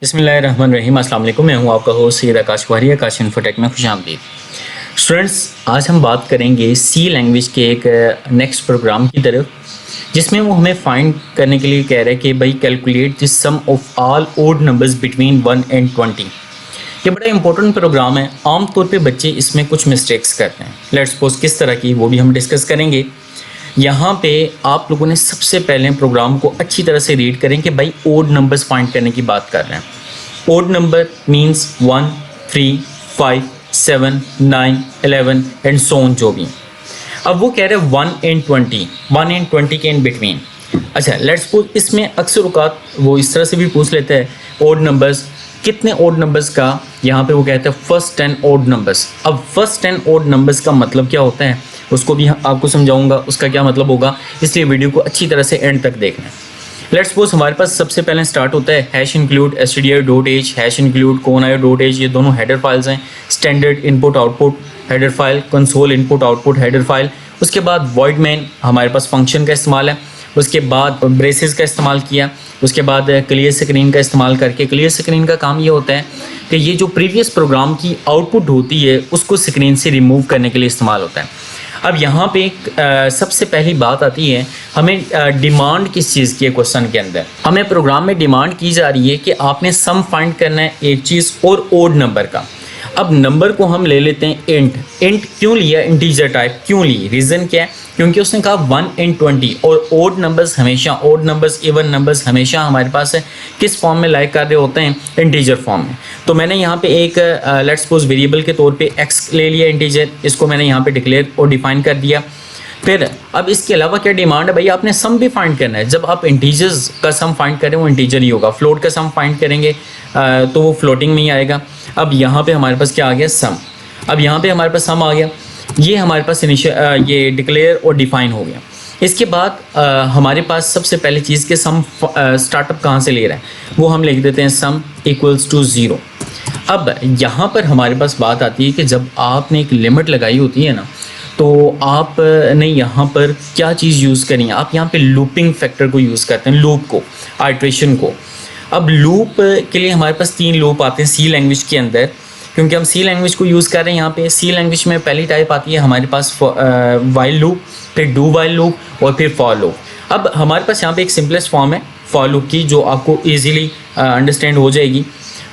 बिस्मिल्लाहिर्रहमानिर्रहीम। अस्सलाम वालेकुम। मैं हूं आपका होस्ट सैयद आकाश वारिया। आकाश इन्फोटेक में खुशामदीद। स्टूडेंट्स, आज हम बात करेंगे सी लैंग्वेज के एक नेक्स्ट प्रोग्राम की तरफ, जिसमें वो हमें फाइंड करने के लिए कह रहे हैं कि भाई calculate the sum of all odd numbers between 1 and 20। ये बड़ा इंपॉर्टेंट प्रोग्राम है। आमतौर पे बच्चे इसमें कुछ मिस्टेक्स करते हैं। लेट्स सपोज किस तरह की, वो भी हम डिस्कस करेंगे। यहाँ पे आप लोगों ने सबसे पहले प्रोग्राम को अच्छी तरह से रीड करें कि भाई ओड नंबर्स फाइंड करने की बात कर रहे हैं। Odd number means 1, 3, 5, 7, 9, 11 and so on जो भी। अब वो कह रहे हैं 1 and 20, 1 and 20 के इन बिटवीन। अच्छा, लेट्स सपोज इसमें अक्सर औकात वो इस तरह से भी पूछ लेते हैं ओड नंबर्स, कितने ओड नंबर्स का। यहाँ पे वो कहते हैं फर्स्ट 10 ओड नंबर्स। अब फर्स्ट 10 ओड नंबर्स का मतलब क्या होता है उसको भी आपको समझाऊंगा, उसका क्या मतलब होगा, इसलिए वीडियो को अच्छी तरह से एंड तक देखना। लेट्स सपोज हमारे पास सबसे पहले स्टार्ट होता है hash include stdio.h, hash include conio.h। ये दोनों हेडर फाइल्स हैं। Standard input output header file, console input output header file. उसके बाद वॉइड मेन हमारे पास फंक्शन का इस्तेमाल है। उसके बाद ब्रेसेस का इस्तेमाल किया। उसके बाद क्लियर स्क्रीन का इस्तेमाल करके, क्लियर स्क्रीन का काम ये होता है कि ये जो प्रीवियस प्रोग्राम की आउटपुट होती है उसको स्क्रीन से रिमूव करने के लिए इस्तेमाल होता है। अब यहाँ पे सबसे पहली बात आती है, हमें डिमांड किस चीज़ की है। क्वेश्चन के अंदर हमें प्रोग्राम में डिमांड की जा रही है कि आपने सम फाइंड करना है एक चीज़ और ओड नंबर का। अब नंबर को हम ले लेते हैं इंट। इंट क्यों लिया, इंटीजर टाइप क्यों ली, रीज़न क्या है, क्योंकि उसने कहा 1 and 20 और ओड नंबर्स हमेशा, ओड नंबर्स इवन नंबर्स हमेशा हमारे पास है किस फॉर्म में लाइक कर रहे होते हैं, इंटीजर फॉर्म में। तो मैंने यहाँ पे एक लेट्स सपोज वेरिएबल के तौर पे x ले लिया इंटीजर, इसको मैंने यहाँ पे डिक्लेयर और डिफाइन कर दिया। फिर अब इसके अलावा क्या डिमांड है, भाई आपने सम भी फाइंड करना है। जब आप इंटीजर्स का सम फाइंड करें वो इंटीजर ही होगा। फ्लोट का सम फाइंड करेंगे तो वो फ्लोटिंग में ही आएगा। अब यहाँ पे हमारे पास क्या आ गया, सम। अब यहाँ पे हमारे पास सम आ गया, ये हमारे पास इनिशियल ये डिक्लेयर और डिफाइन हो गया। इसके बाद हमारे पास सबसे पहले चीज़ के सम स्टार्टअप कहाँ से ले रहा है, वो हम लिख देते हैं सम इक्वल्स टू 0। अब यहाँ पर हमारे पास बात आती है कि जब आपने एक लिमिट लगाई होती है ना, तो आपने यहाँ पर क्या चीज़ यूज़ करी है, आप यहाँ पे लूपिंग फैक्टर को यूज़ करते हैं, लूप को, आइट्रेशन को। अब लूप के लिए हमारे पास 3 लूप आते हैं सी लैंग्वेज के अंदर, क्योंकि हम सी लैंग्वेज को यूज़ कर रहे हैं। यहाँ पे सी लैंग्वेज में पहली टाइप आती है हमारे पास वाइल लूप, फिर डू वाइल लूप और फिर फॉर लूप। अब हमारे पास यहाँ पे एक सिंपलेस्ट फॉर्म है फॉर लूप की, जो आपको ईजिली अंडरस्टैंड हो जाएगी।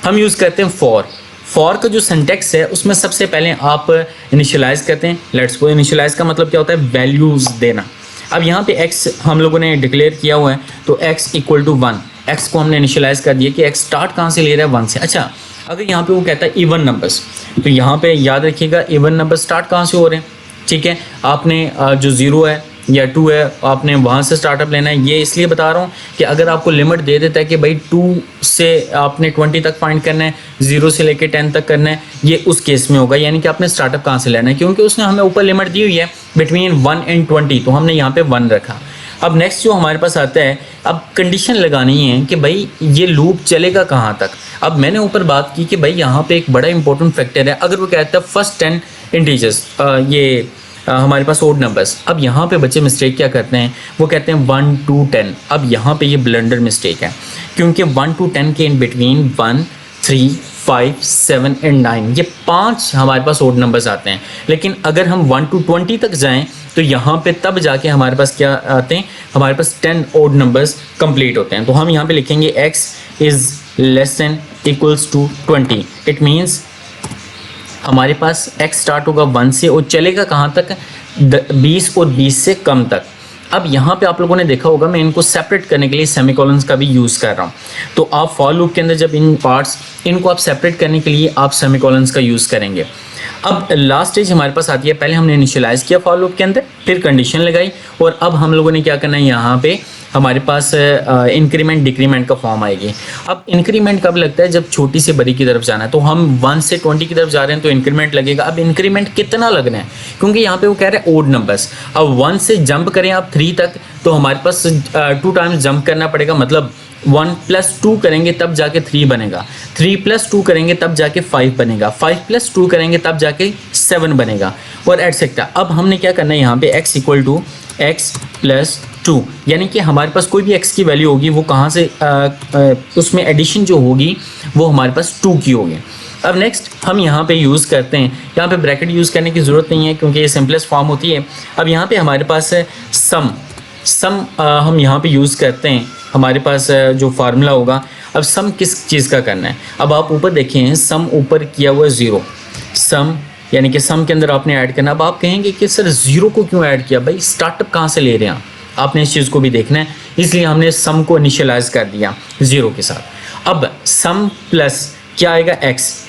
हम यूज़ करते हैं फॉर। फॉर का जो सिंटैक्स है उसमें सबसे पहले आप इनिशियलाइज़ करते हैं। लेट्स को इनिशियलाइज़ का मतलब क्या होता है, वैल्यूज़ देना। अब यहाँ पे x हम लोगों ने डिक्लेयर किया हुआ है, तो x इक्वल टू 1, x को हमने इनिशियलाइज़ कर दिया कि x स्टार्ट कहाँ से ले रहा है, 1 से। अच्छा, अगर यहाँ पे वो कहता है इवन नंबर्स, तो यहाँ पे याद रखिएगा इवन नंबर स्टार्ट कहाँ से हो रहे हैं। ठीक है, आपने जो 0 है या 2 है आपने वहाँ से स्टार्टअप लेना है। ये इसलिए बता रहा हूँ कि अगर आपको लिमिट दे देता है कि भाई 2 से आपने 20 तक फाइंड करना है, 0 से लेके 10 तक करना है, ये उस केस में होगा, यानी कि आपने स्टार्टअप कहाँ से लेना है, क्योंकि उसने हमें ऊपर लिमिट दी हुई है बिटवीन 1 and 20, तो हमने यहाँ पे 1 रखा। अब नेक्स्ट जो हमारे पास आता है, अब कंडीशन लगानी है कि भाई ये लूप चलेगा कहाँ तक। अब मैंने ऊपर बात की कि भाई यहाँ पे एक बड़ा इंपॉर्टेंट फैक्टर है। अगर वो कहता है फर्स्ट 10 इंटीजर्स, ये हमारे पास ओड नंबर्स। अब यहाँ पे बच्चे मिस्टेक क्या करते हैं, वो कहते हैं 1 to 10। अब यहाँ पे ये ब्लंडर मिस्टेक है, क्योंकि 1 to 10 के इन बिटवीन 1, 3, 5, 7 and 9 ये 5 हमारे पास ओड नंबर्स आते हैं। लेकिन अगर हम 1 to 20 तक जाएं तो यहाँ पे तब जाके हमारे पास क्या आते हैं, हमारे पास 10 ओड नंबर्स कंप्लीट होते हैं। तो हम यहाँ पे लिखेंगे x is less than equals to 20। It means हमारे पास x स्टार्ट होगा 1 से और चलेगा कहाँ तक, 20 और 20 से कम तक। अब यहाँ पे आप लोगों ने देखा होगा मैं इनको सेपरेट करने के लिए सेमीकोलन्स का भी यूज़ कर रहा हूँ। तो आप फॉर लूप के अंदर जब इन पार्ट्स इनको आप सेपरेट करने के लिए आप सेमीकोलन्स का यूज़ करेंगे। अब लास्ट स्टेज हमारे पास आती है, पहले हमने इनिशियलाइज़ किया फॉर लूप के अंदर, फिर कंडीशन लगाई, और अब हम लोगों ने क्या करना है, यहाँ पे हमारे पास इंक्रीमेंट डिक्रीमेंट का फॉर्म आएगी। अब इंक्रीमेंट कब लगता है, जब छोटी से बड़ी की तरफ जाना है। तो हम 1 से 20 की तरफ जा रहे हैं तो इंक्रीमेंट लगेगा। अब इंक्रीमेंट कितना लगना है, क्योंकि यहाँ पे वो कह रहे हैं ओड नंबर्स। अब 1 से जंप करें आप 3 तक, तो हमारे पास 2 टाइम्स जंप करना पड़ेगा, मतलब 1 + 2 करेंगे तब जाके 3 बनेगा, 3 + 2 करेंगे तब जाके 5 बनेगा, 5 + 2 करेंगे तब जाके 7 बनेगा, और एटसेट्रा। अब हमने क्या करना है, यहाँ पे x इक्वल टू x + 2, यानी कि हमारे पास कोई भी x की वैल्यू होगी वो कहाँ से उसमें एडिशन जो होगी वो हमारे पास 2 की होगी। अब नेक्स्ट हम यहाँ पे यूज़ करते हैं, यहाँ पे ब्रैकेट यूज़ करने की ज़रूरत नहीं है क्योंकि ये सिंपलेस्ट फॉर्म होती है। अब यहाँ पे हमारे पास है सम हम यहाँ पे यूज़ करते हैं, हमारे पास जो फार्मूला होगा। अब सम किस चीज़ का करना है, अब आप ऊपर देखें सम ऊपर किया हुआ 0, सम यानी कि सम के अंदर आपने ऐड करना। अब आप कहेंगे कि सर 0 को क्यों ऐड किया, भाई स्टार्टअप कहाँ से ले रहे हैं आपने इस चीज़ को भी देखना है, इसलिए हमने सम को इनिशियलाइज कर दिया 0 के साथ। अब सम प्लस क्या आएगा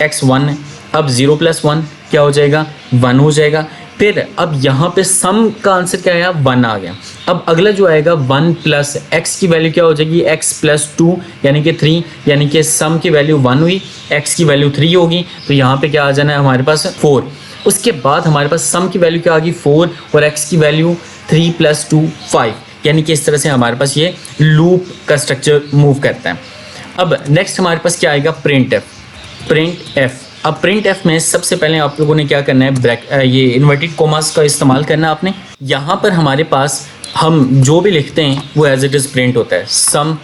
x 1 है, अब 0 + 1 क्या हो जाएगा 1 हो जाएगा। फिर अब यहाँ पे सम का आंसर क्या आया 1 आ गया। अब अगला जो आएगा 1 + x की वैल्यू क्या हो जाएगी x + 2 यानी कि 3, यानी कि सम की वैल्यू 1 हुई, x की वैल्यू 3 होगी, तो यहाँ पे क्या आ जाना है हमारे पास 4। उसके बाद हमारे पास सम की वैल्यू क्या आ गई 4 और x की वैल्यू 3 + 2 5, यानी कि इस तरह से हमारे पास ये लूप का स्ट्रक्चर मूव करता है। अब नेक्स्ट हमारे पास क्या आएगा प्रिंट एफ। अब प्रिंट एफ में सबसे पहले आप लोगों ने क्या करना है, ये इन्वर्टेड कोमास का इस्तेमाल करना है आपने। यहाँ पर हमारे पास हम जो भी लिखते हैं वो एज इट इज़ प्रिंट होता है, सम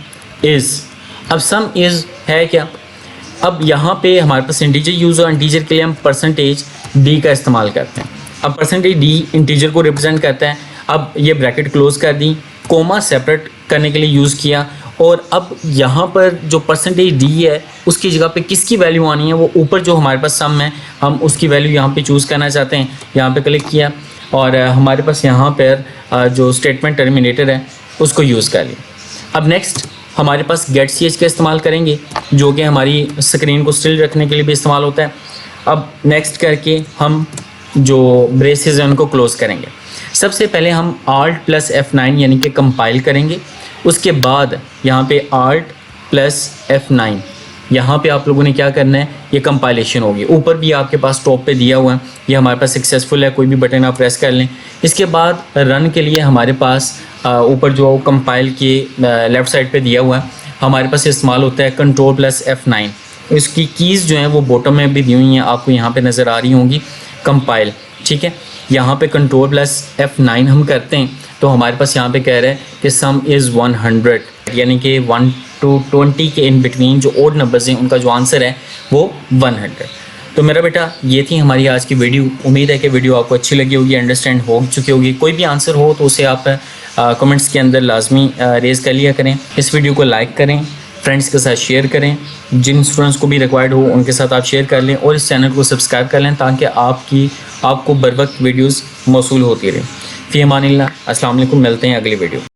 इज़। अब सम इज़ है क्या, अब यहाँ पे हमारे पास इंटीजर यूज़ और इंटीजर के लिए हम %d का इस्तेमाल करते हैं। अब %d इंटीजर को रिप्रेजेंट करता है। अब ये ब्रैकेट क्लोज कर दी, कोमा सेपरेट करने के लिए यूज़ किया, और अब यहाँ पर जो %d है उसकी जगह पे किसकी वैल्यू आनी है, वो ऊपर जो हमारे पास सम है हम उसकी वैल्यू यहाँ पे चूज़ करना चाहते हैं। यहाँ पे क्लिक किया और हमारे पास यहाँ पर जो स्टेटमेंट टर्मिनेटर है उसको यूज़ कर लिया। अब नेक्स्ट हमारे पास गेट ch का इस्तेमाल करेंगे जो कि हमारी स्क्रीन को स्टिल रखने के लिए भी इस्तेमाल होता है। अब नेक्स्ट करके हम जो ब्रेसेस हैं उनको क्लोज़ करेंगे। सबसे पहले हम Alt + F9 यानी कि कंपाइल करेंगे, उसके बाद यहाँ पे Alt + F9 यहाँ पे आप लोगों ने क्या करना है, ये कंपाइलेशन होगी। ऊपर भी आपके पास टॉप पे दिया हुआ है, ये हमारे पास सक्सेसफुल है, कोई भी बटन आप प्रेस कर लें। इसके बाद रन के लिए हमारे पास ऊपर जो कंपाइल के लेफ़्ट साइड पे दिया हुआ है हमारे पास इस्तेमाल होता है Ctrl + F9। इसकी कीज़ जो हैं वो बॉटम में भी दी हुई हैं, आपको यहाँ पर नज़र आ रही होंगी कंपाइल, ठीक है। यहाँ पे Ctrl + F9 हम करते हैं तो हमारे पास यहाँ पे कह रहे हैं कि सम इज़ 100, यानी कि 1 to 20 के इन बिटवीन जो ओड नंबर्स हैं उनका जो आंसर है वो 100। तो मेरा बेटा ये थी हमारी आज की वीडियो। उम्मीद है कि वीडियो आपको अच्छी लगी होगी, अंडरस्टैंड हो चुकी होगी। कोई भी आंसर हो तो उसे आप कमेंट्स के अंदर लाजमी रेज़ कर लिया करें। इस वीडियो को लाइक करें, फ्रेंड्स के साथ शेयर करें, जिन स्टूडेंट्स को भी रिक्वायर्ड हो उनके साथ आप शेयर कर लें, और इस चैनल को सब्सक्राइब कर लें ताकि आपको बर वक्त वीडियोज़ मौसूल होती रहे। फ़ी अमानिल्लाह, अस्सलाम वालेकुम, मिलते हैं अगली वीडियो।